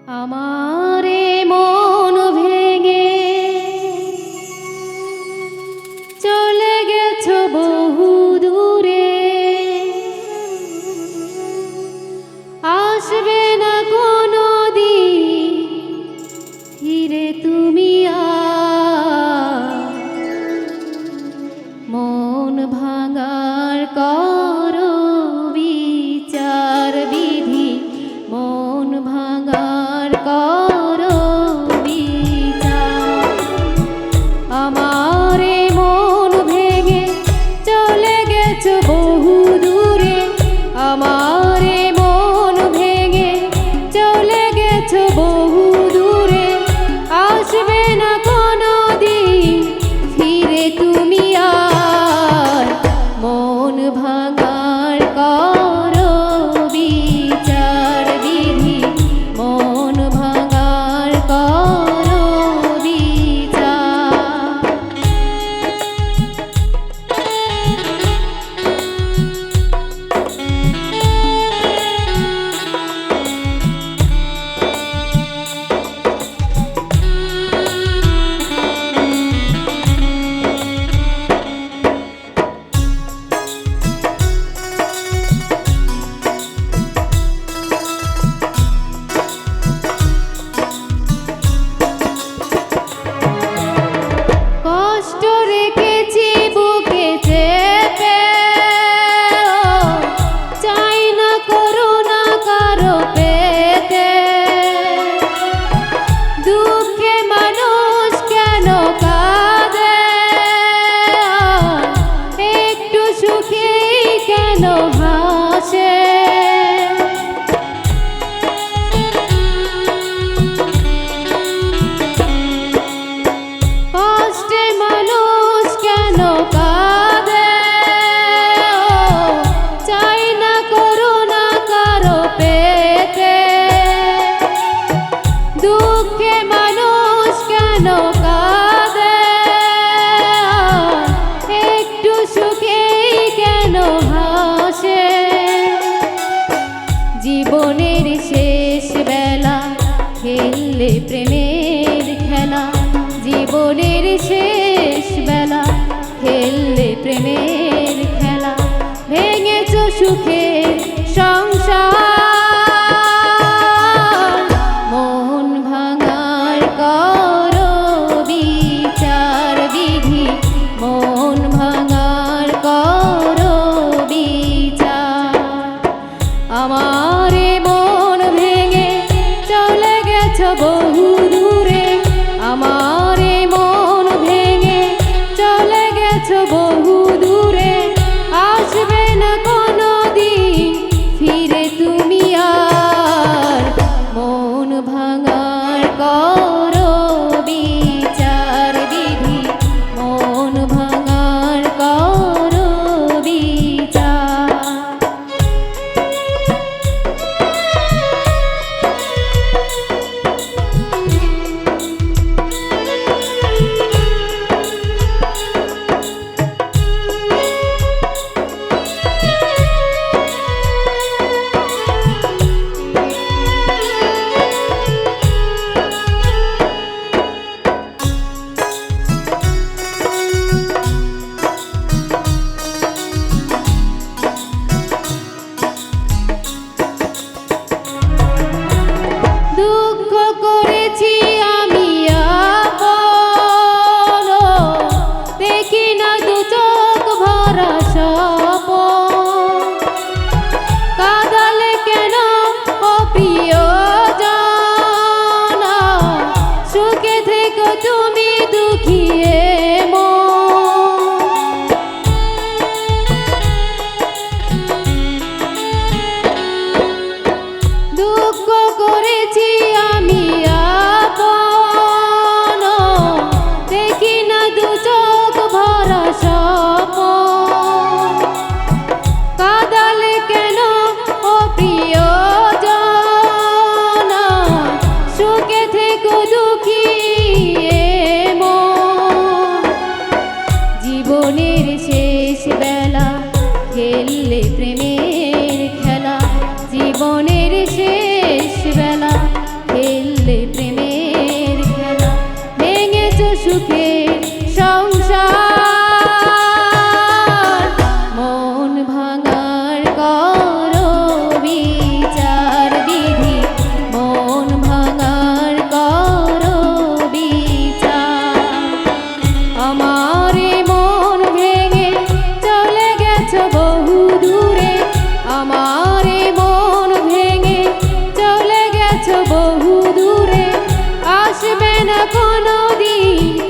আমারে মন ভেঙে চলে গেছো বহু দূরে, আসবে না কোনো দিন ফিরে তুমি মন ভাঙার করো বিচার বিধি, মন ভাঙার করো বিচার। আমারে মন ভেঙে চলে গেছো বহু দূরে, আমারে মন ভেঙে চলে গেছো বহু দূরে, আসবে না কোনো দিন ফিরে তুমি মন ভাঙার করো বিচার বিধি, মন ভাঙার করো বিচার। কষ্ট রেখেছি বুকে চেপে, চাই না করুণা কারো পেতে, দুঃখে মানুষ কেন কাঁদে, একটু সুখে কেন হাসে। কষ্টে মানুষ কেন কাঁদে, চাই না করুণা কারো পেতে, দুঃখে মানুষ কেন কাঁদে, একটু সুখে কেন হাসে। জীবনের শেষ বেলা খেললে প্রেমের খেলা, জীবনের শেষ বেলা খেললে প্রেমের খেলা, ভেঙেছো সুখের সংসার, মন ভাঙার করো বিচার বিধি, মন ভাঙার করো বিচার। আমারে মন ভেঙে চলে গেছো বহু দূরে, আমারে মন ভেঙে চলে গেছো বহু দূরে, আসবে না কোনো দিন ফিরে তুমি মন ভাঙার করো বিচার বিধি, মন ভাঙার করো বিচার। দুঃখ করেছি আমি আপন, দেখি না দু চোখ ভরা স্বপন, কাঁদালে কেন ও প্রিয়জন, সুখে থেকো তুমি দুঃখিয়ে দুঃখ করেছি আমি আপন, বহু দূরে আসবে না কোনো দিন